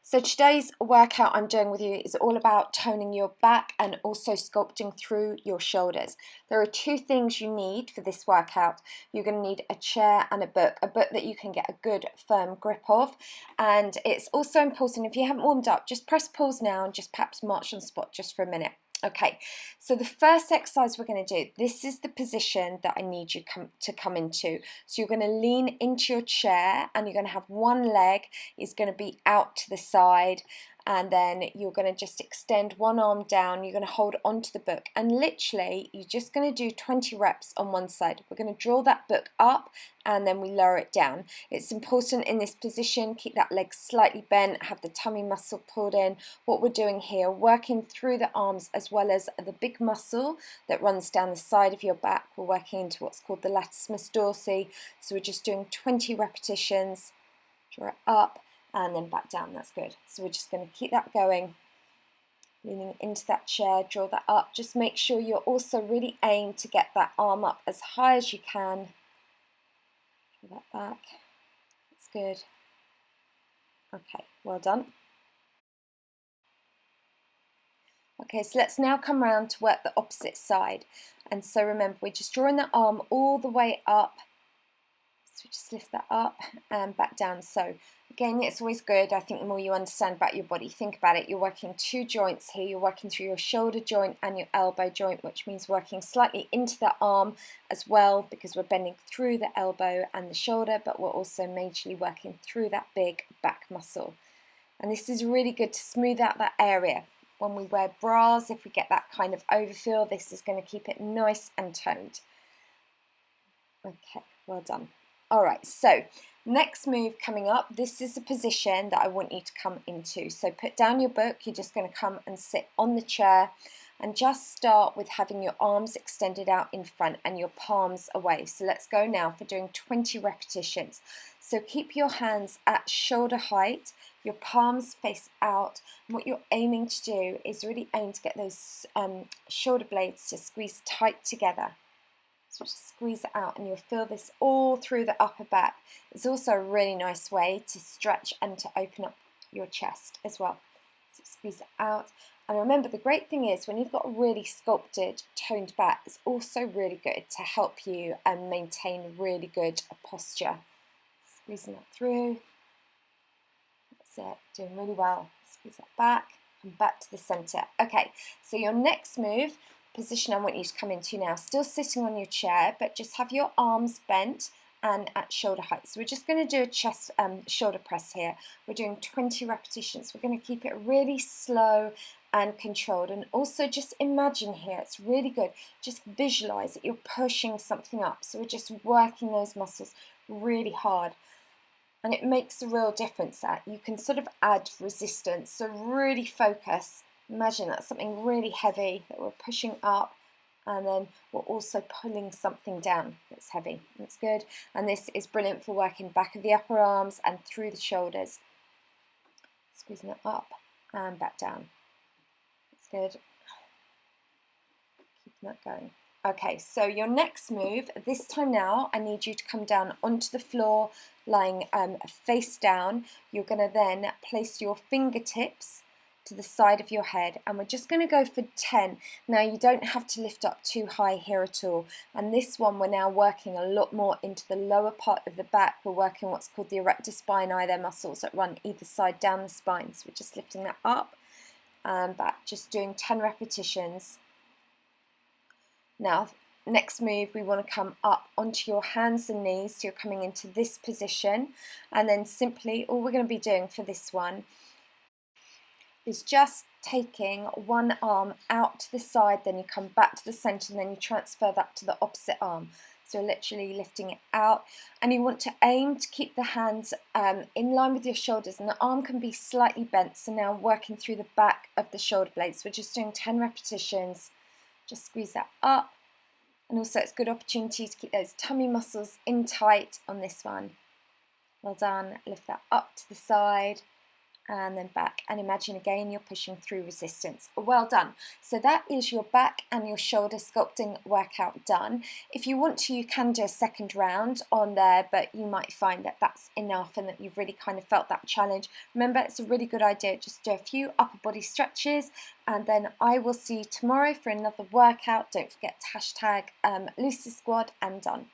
So today's workout I'm doing with you is all about toning your back and also sculpting through your shoulders. There are two things you need for this workout. You're going to need a chair and a book that you can get a good firm grip of. And it's also important, if you haven't warmed up, just press pause now and just perhaps march on the spot just for a minute. Okay, so the first exercise we're going to do, this is the position that I need you to come into. So you're going to lean into your chair and you're going to have one leg is going to be out to the side, and then you're going to just extend one arm down. You're going to hold onto the book and literally you're just going to do 20 reps on one side. We're going to draw that book up and then we lower it down. It's important in this position, keep that leg slightly bent, have the tummy muscle pulled in. What we're doing here, working through the arms as well as the big muscle that runs down the side of your back. We're working into what's called the latissimus dorsi. So we're just doing 20 repetitions. Draw it up and then back down. That's good. So we're just going to keep that going, leaning into that chair, draw that up. Just make sure you're also really aim to get that arm up as high as you can. Draw that back. That's good. Okay, well done. Okay, so let's now come around to work the opposite side. And so remember, we're just drawing the arm all the way up. So just lift that up and back down. So again, it's always good, I think the more you understand about your body, think about it, you're working two joints here. You're working through your shoulder joint and your elbow joint, which means working slightly into the arm as well, because we're bending through the elbow and the shoulder, but we're also majorly working through that big back muscle. And this is really good to smooth out that area. When we wear bras, if we get that kind of overfill, this is going to keep it nice and toned. Okay, well done. All right, so next move coming up, this is a position that I want you to come into. So put down your book, you're just going to come and sit on the chair and just start with having your arms extended out in front and your palms away. So let's go now for doing 20 repetitions. So keep your hands at shoulder height, your palms face out. And what you're aiming to do is really aim to get those shoulder blades to squeeze tight together. So just squeeze it out and you'll feel this all through the upper back. It's also a really nice way to stretch and to open up your chest as well. So squeeze it out. And remember, the great thing is when you've got a really sculpted, toned back, it's also really good to help you maintain really good posture. Squeezing that through. That's it, doing really well. Squeeze that back and back to the center. Okay, so your next move, position I want you to come into now, still sitting on your chair, but just have your arms bent and at shoulder height. So we're just going to do a chest shoulder press here. We're doing 20 repetitions. We're going to keep it really slow and controlled, and also just imagine here, it's really good, just visualize that you're pushing something up. So we're just working those muscles really hard, and it makes a real difference that you can sort of add resistance. So really focus. Imagine that's something really heavy that we're pushing up, and then we're also pulling something down that's heavy. That's good. And this is brilliant for working back of the upper arms and through the shoulders. Squeezing it up and back down. That's good. Keeping that going. Okay, so your next move, this time now, I need you to come down onto the floor, lying face down. You're going to then place your fingertips to the side of your head, and we're just going to go for 10. Now you don't have to lift up too high here at all, and this one we're now working a lot more into the lower part of the back. We're working what's called the erector spinae, they're muscles that run either side down the spine. So we're just lifting that up and back, just doing 10 repetitions. Now next move, we want to come up onto your hands and knees, so you're coming into this position, and then simply all we're going to be doing for this one is just taking one arm out to the side, then you come back to the center, and then you transfer that to the opposite arm. So literally lifting it out, and you want to aim to keep the hands in line with your shoulders, and the arm can be slightly bent. So now working through the back of the shoulder blades. We're just doing 10 repetitions. Just squeeze that up, and also it's a good opportunity to keep those tummy muscles in tight on this one. Well done. Lift that up to the side and then back, and imagine again you're pushing through resistance. Well done. So that is your back and your shoulder sculpting workout done. If you want to, you can do a second round on there, but you might find that that's enough and that you've really kind of felt that challenge. Remember, it's a really good idea, just do a few upper body stretches, and then I will see you tomorrow for another workout. Don't forget to hashtag Lucy Squad, and done.